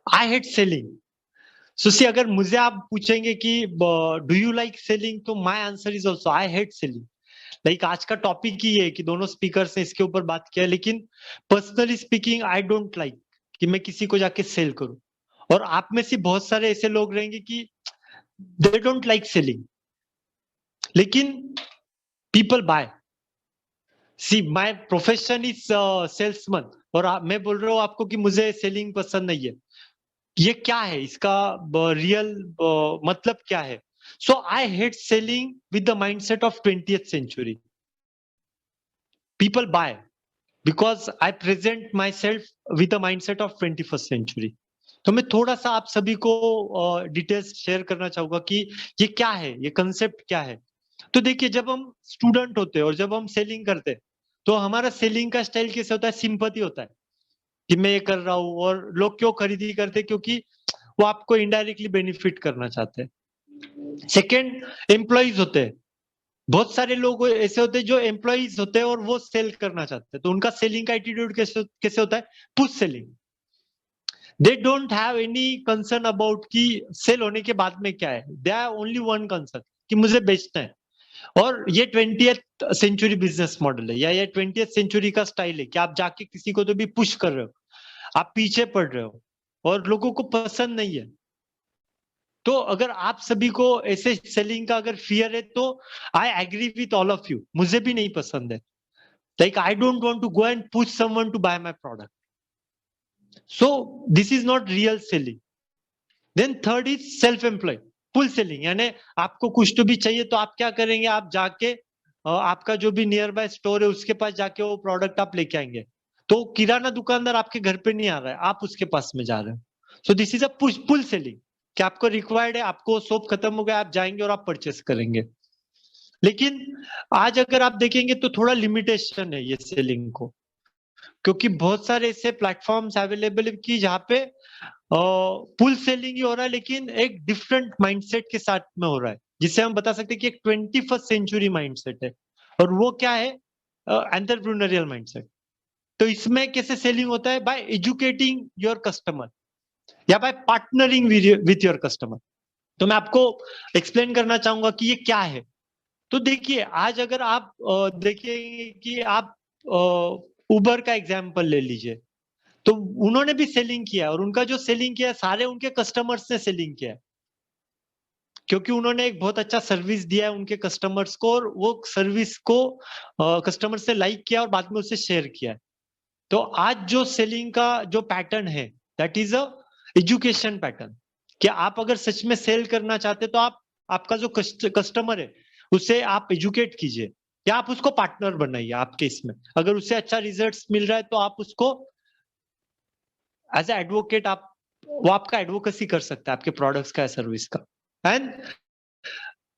आई hate selling. सो सी अगर मुझे आप पूछेंगे कि डू यू लाइक सेलिंग, तो my answer is also I hate selling. Like आज का टॉपिक ही है कि दोनों स्पीकर ने इसके ऊपर बात किया, लेकिन personally speaking I don't like कि मैं किसी को जाके सेल करूं। और आप में से बहुत सारे ऐसे लोग रहेंगे कि दे डोंट लाइक सेलिंग, लेकिन people buy. See my profession is salesman, और मैं बोल रहा हूँ आपको कि मुझे सेलिंग पसंद नहीं है। ये क्या है, इसका रियल मतलब क्या है? So I hate selling with the mindset of 20th century. People buy because I present myself with the mindset of 21st century. तो मैं थोड़ा सा आप सभी को डिटेल्स शेयर करना चाहूंगा कि ये क्या है, ये कंसेप्ट क्या है। तो देखिए, जब हम स्टूडेंट होते हैं और जब हम सेलिंग करते हैं, तो हमारा सेलिंग का स्टाइल कैसे होता है? सिंपैथी होता है कि मैं ये कर रहा हूँ, और लोग क्यों खरीदी करते हैं? क्योंकि वो आपको इनडायरेक्टली बेनिफिट करना चाहते हैं। सेकेंड, एम्प्लॉइज होते हैं। बहुत सारे लोग ऐसे होते हैं जो एम्प्लॉइज होते हैं और वो सेल करना चाहते हैं, तो उनका सेलिंग का एटीट्यूड कैसे कैसे होता है? Push selling. They don't have any concern about कि सेल होने के बाद में क्या है। They are only one concern कि मुझे बेचना है। और ये 20th सेंचुरी बिजनेस मॉडल है, या ये 20th सेंचुरी का स्टाइल है कि आप जाके किसी को तो भी पुश कर रहे हो, आप पीछे पड़ रहे हो, और लोगों को पसंद नहीं है। तो अगर आप सभी को ऐसे सेलिंग का अगर फियर है, तो I agree with all of you, मुझे भी नहीं पसंद है। Like I don't want to go and push someone to buy my product. So this is not real selling. Then third is self employ, full selling. यानी आपको कुछ तो भी चाहिए, तो आप क्या करेंगे? आप जाके आपका जो भी नियर बाय स्टोर है उसके पास जाके वो प्रोडक्ट आप लेके आएंगे। तो किराना दुकानदार आपके घर पे नहीं आ रहा है, आप उसके पास में जा रहे हो। सो this is a full selling कि आपको रिक्वायर्ड है, आपको सोप खत्म हो गया, आप जाएंगे और आप परचेस करेंगे। लेकिन आज अगर आप देखेंगे तो थोड़ा लिमिटेशन है ये सेलिंग को, क्योंकि बहुत सारे ऐसे प्लेटफॉर्म्स अवेलेबल है कि जहाँ पे फुल सेलिंग ही हो रहा है, लेकिन एक डिफरेंट माइंडसेट के साथ में हो रहा है, जिसे हम बता सकते हैं कि एक 21st सेंचुरी माइंडसेट है। और वो क्या है? Entrepreneurial mindset. तो इसमें कैसे सेलिंग होता है? बाय एजुकेटिंग योर कस्टमर, या by partnering with your customer. तो मैं आपको एक्सप्लेन करना चाहूंगा कि ये क्या है। तो देखिए, आज अगर आप देखिए कि आप उबर का एग्जाम्पल ले लीजिए, तो उन्होंने भी सेलिंग किया, और उनका जो सेलिंग किया सारे उनके कस्टमर्स ने सेलिंग किया, क्योंकि उन्होंने एक बहुत अच्छा सर्विस दिया है उनके कस्टमर्स को, और वो सर्विस को कस्टमर्स ने लाइक किया और बाद में उसे शेयर किया। तो आज जो सेलिंग का जो पैटर्न है, that is a education pattern. कि आप अगर सच में सेल करना चाहते, तो आप आपका जो कस्टमर है उसे आप एजुकेट कीजिए, या आप उसको पार्टनर बनाइए आपके इसमें। अगर उससे अच्छा रिजल्ट्स मिल रहा है, तो आप उसको एज ए एडवोकेट, आप वो आपका एडवोकेसी कर सकता है आपके प्रोडक्ट्स का या सर्विस का। एंड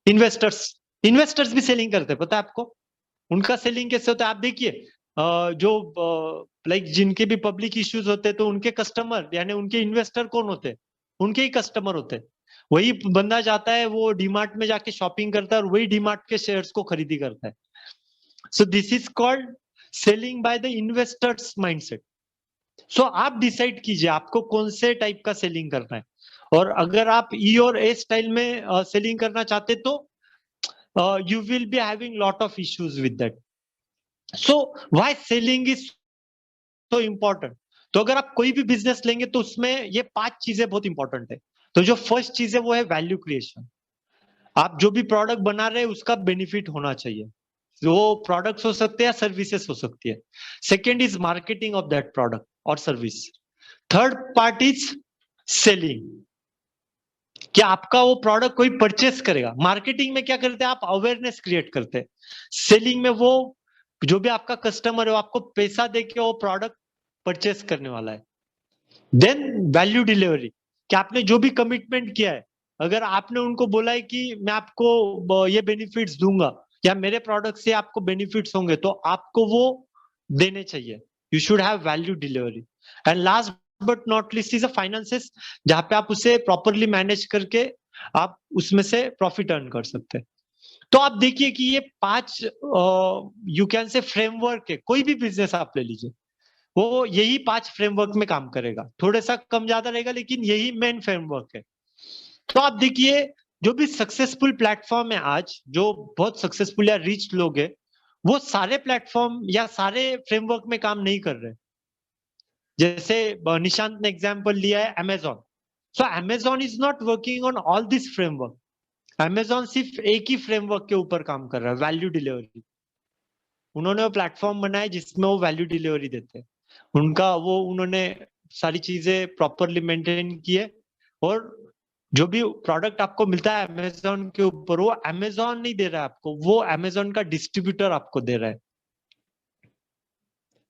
इन्वेस्टर्स, इन्वेस्टर्स भी सेलिंग करते हैं, पता है आपको? उनका सेलिंग कैसे होता है? आप देखिए, जो लाइक जिनके भी पब्लिक इश्यूज होते हैं, तो उनके कस्टमर यानी उनके इन्वेस्टर कौन होते हैं? उनके ही कस्टमर होते हैं। वही बंदा जाता है, वो डीमार्ट में जाके शॉपिंग करता है, और वही डीमार्ट के शेयर्स को खरीदी करता है। So this is called selling by the investors mindset. So आप डिसाइड कीजिए आपको कौन से टाइप का सेलिंग करना है। और अगर आप ई और ए स्टाइल में सेलिंग करना चाहते, तो you will be having lot of issues with that. So why selling is so important? तो अगर आप कोई भी बिजनेस लेंगे, तो उसमें ये 5 चीजें बहुत इंपॉर्टेंट है। तो जो फर्स्ट चीज है वो है वैल्यू क्रिएशन। आप जो भी प्रोडक्ट बना रहे हैं उसका बेनिफिट होना चाहिए। वो प्रोडक्ट्स हो सकते हैं या सर्विसेज हो सकती है। Second is marketing of that product और service. Third part is selling, कि आपका वो प्रोडक्ट कोई परचेस करेगा। मार्केटिंग में क्या करते हैं? आप अवेयरनेस क्रिएट करते हैं। सेलिंग में वो जो भी आपका कस्टमर है, वो आपको पैसा देके वो प्रोडक्ट परचेस करने वाला है। देन वैल्यू डिलीवरी, कि आपने जो भी कमिटमेंट किया है, अगर आपने उनको बोला है कि मैं आपको ये बेनिफिट्स दूंगा, या मेरे प्रोडक्ट से आपको बेनिफिट्स होंगे, तो आपको वो देने चाहिए। You should have value delivery. And last but not least is a finances, जहां पे आप उसे प्रॉपरली मैनेज करके आप उसमें से प्रॉफिट अर्न कर सकते हैं। तो आप देखिए कि ये 5 यू कैन से फ्रेमवर्क है, कोई भी बिजनेस आप ले लीजिए, वो यही 5 फ्रेमवर्क में काम करेगा, थोड़ा सा कम ज्यादा रहेगा लेकिन यही मेन फ्रेमवर्क है। तो आप देखिए जो भी सक्सेसफुल प्लेटफॉर्म है आज, जो बहुत सक्सेसफुल या रिच लोग हैं, वो सारे प्लेटफॉर्म या सारे फ्रेमवर्क में काम नहीं कर रहे। जैसे निशांत ने एग्जांपल लिया है Amazon. So Amazon is not working on all this framework. Amazon सिर्फ एक ही फ्रेमवर्क के ऊपर काम कर रहा है, वैल्यू डिलीवरी। उन्होंने वो प्लेटफॉर्म बनाया जिसमें वो वैल्यू डिलीवरी देते हैं। उनका वो उन्होंने सारी चीजें प्रॉपरली मेंटेन की है, और जो भी प्रोडक्ट आपको मिलता है अमेजोन के ऊपर, वो अमेजोन नहीं दे रहा है आपको, वो अमेजोन का डिस्ट्रीब्यूटर आपको दे रहा है।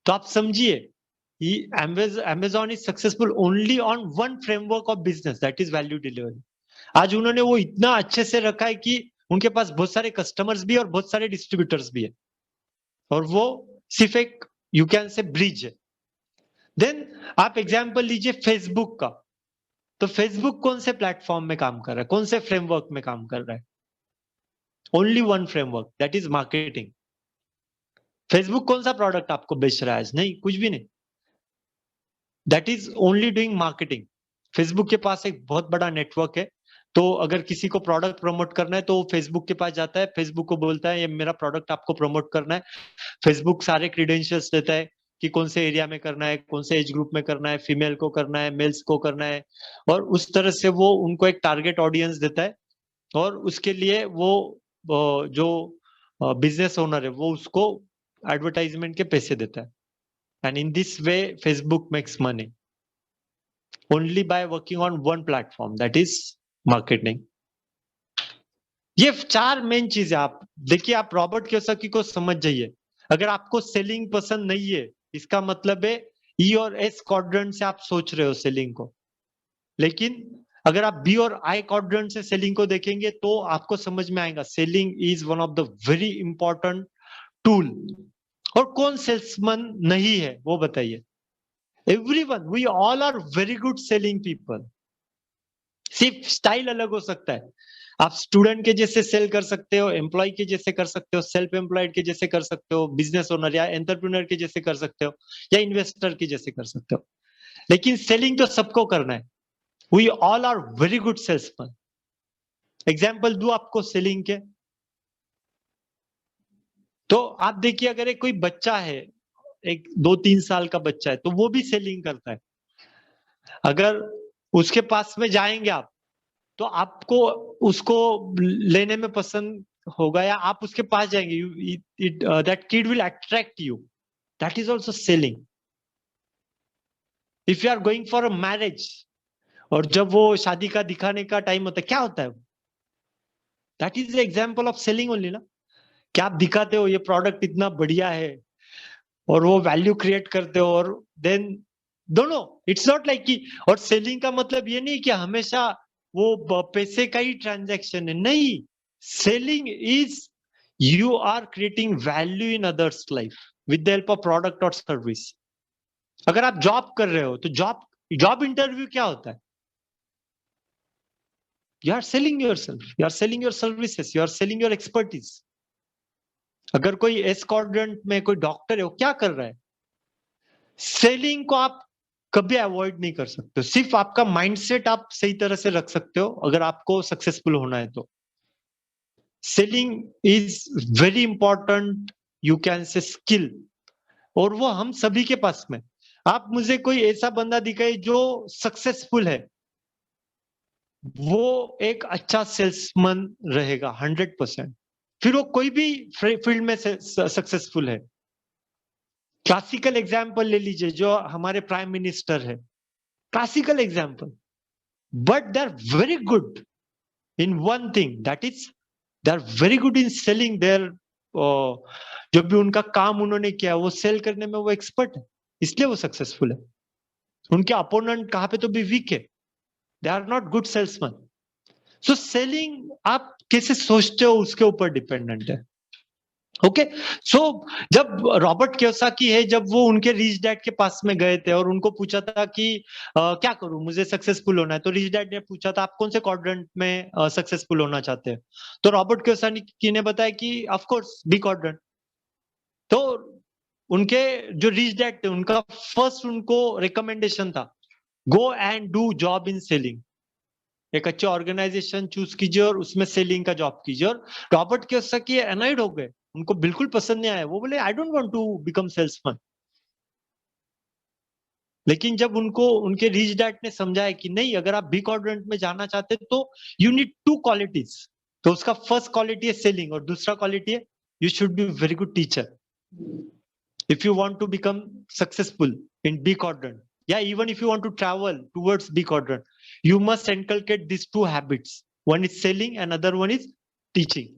तो आप समझिए, Amazon is successful only on one framework of business, that is value delivery. आज उन्होंने वो इतना अच्छे से रखा है कि उनके पास बहुत सारे कस्टमर्स भी और बहुत सारे डिस्ट्रीब्यूटर्स भी है, और वो सिर्फ एक यू कैन से ब्रिज है। देन आप एग्जांपल लीजिए फेसबुक का। तो फेसबुक कौन से प्लेटफॉर्म में काम कर रहा है, कौन से फ्रेमवर्क में काम कर रहा है? Only one framework, that is marketing. Facebook कौन सा प्रोडक्ट आपको बेच रहा है? नहीं, कुछ भी नहीं। That is only doing marketing. Facebook के पास एक बहुत बड़ा नेटवर्क है, तो अगर किसी को प्रोडक्ट प्रमोट करना है तो वो फेसबुक के पास जाता है, फेसबुक को बोलता है ये मेरा प्रोडक्ट आपको प्रमोट करना है। फेसबुक सारे क्रीडेंशियल्स देता है कि कौन से एरिया में करना है, कौन से एज ग्रुप में करना है, फीमेल को करना है, मेल्स को करना है, और उस तरह से वो उनको एक टारगेट ऑडियंस देता है, और उसके लिए वो जो बिजनेस ओनर है वो उसको एडवर्टाइजमेंट के पैसे देता है। And in this way Facebook makes money only by working on one platform, that is marketing. ये 4 मेन चीजें आप देखिए, आप रॉबर्ट कियोसाकी को समझ जाइए। अगर आपको सेलिंग पसंद नहीं है, इसका मतलब है ई और एस क्वाड्रेंट से आप सोच रहे हो सेलिंग को। लेकिन अगर आप बी और आई क्वाड्रेंट से सेलिंग को देखेंगे तो आपको समझ में आएगा selling is one of the very important tool. और कौन सेल्समैन नहीं है वो बताइए? Everyone, we all are very good selling people. सिर्फ स्टाइल अलग हो सकता है। आप स्टूडेंट के जैसे सेल कर सकते हो, एम्प्लॉय के जैसे कर सकते हो, सेल्फ एम्प्लॉयड के जैसे कर सकते हो, बिजनेस ओनर या एंटरप्रेन्योर के जैसे कर सकते हो, या इन्वेस्टर के जैसे कर सकते हो, लेकिन सेलिंग तो सबको करना है। We all are very good salesman. Example दू आपको सेलिंग के, तो आप देखिए अगर एक कोई बच्चा है, एक 2-3 साल का बच्चा है, तो वो भी सेलिंग करता है। अगर उसके पास में जाएंगे आप, तो आपको उसको लेने में पसंद होगा, या आप उसके पास जाएंगे, that kid will attract you, that is also selling. If you are going for a marriage, और जब वो शादी का दिखाने का टाइम होता है, क्या होता है? That is example of selling only ना। क्या आप दिखाते हो ये प्रोडक्ट इतना बढ़िया है, और वो वैल्यू क्रिएट करते हो, और देन दोनों, इट्स नॉट लाइक कि, और सेलिंग का मतलब ये नहीं कि हमेशा वो पैसे का ही ट्रांजैक्शन है, नहीं। Selling is you are creating value in others life with the help of product और सर्विस। अगर आप जॉब कर रहे हो तो जॉब जॉब इंटरव्यू क्या होता है? You are selling yourself, you are selling your services, you are selling your expertise. अगर कोई एस क्वाड्रेंट में कोई डॉक्टर है, वो क्या कर रहा है? सेलिंग को आप कभी अवॉइड नहीं कर सकते। सिर्फ आपका माइंडसेट आप सही तरह से रख सकते हो अगर आपको सक्सेसफुल होना है तो। Selling is very important, you can say skill, और वो हम सभी के पास में। आप मुझे कोई ऐसा बंदा दिखाए जो सक्सेसफुल है, वो एक अच्छा सेल्समैन रहेगा 100%। फिर वो कोई भी फील्ड में सक्सेसफुल है। क्लासिकल एग्जाम्पल ले लीजिए, जो हमारे प्राइम मिनिस्टर है, classical example, but they're very good in one thing, that is they're very good in selling their जो भी उनका काम उन्होंने किया वो सेल करने में वो एक्सपर्ट है, इसलिए वो सक्सेसफुल है। उनके अपोनेंट कहाँ पे तो भी वीक है, they are not good salesman. So selling आप कैसे सोचते हो उसके ऊपर डिपेंडेंट है। ओके, सो जब रॉबर्ट कियोसाकी है, जब वो उनके रिच डैड के पास में गए थे और उनको पूछा था कि क्या करूं, मुझे सक्सेसफुल होना है, तो रिच डैड ने पूछा था आप कौन से क्वाड्रेंट में सक्सेसफुल होना चाहते हैं? तो रॉबर्ट कियोसाकी ने बताया कि ऑफ कोर्स बी क्वाड्रेंट। तो उनके जो रिच डैड थे उनका फर्स्ट उनको रिकमेंडेशन था, go and do job in selling, एक अच्छे ऑर्गेनाइजेशन चूज कीजिए और उसमें सेलिंग का जॉब कीजिए। और रॉबर्ट कियोसाकी एनॉयड हो गए, उनको बिल्कुल पसंद नहीं आया, वो बोले I don't want to become salesman. लेकिन जब उनको उनके रिच डैड ने समझाया कि नहीं, अगर आप बी क्वाड्रेंट में जाना चाहते तो यू नीड 2 क्वालिटीज, तो उसका फर्स्ट क्वालिटी है सेलिंग और दूसरा क्वालिटी है you should be very good teacher. If you want to become successful in B quadrant, yeah, even if you want to travel towards B quadrant, you must inculcate these 2 habits. One is selling and other one is teaching.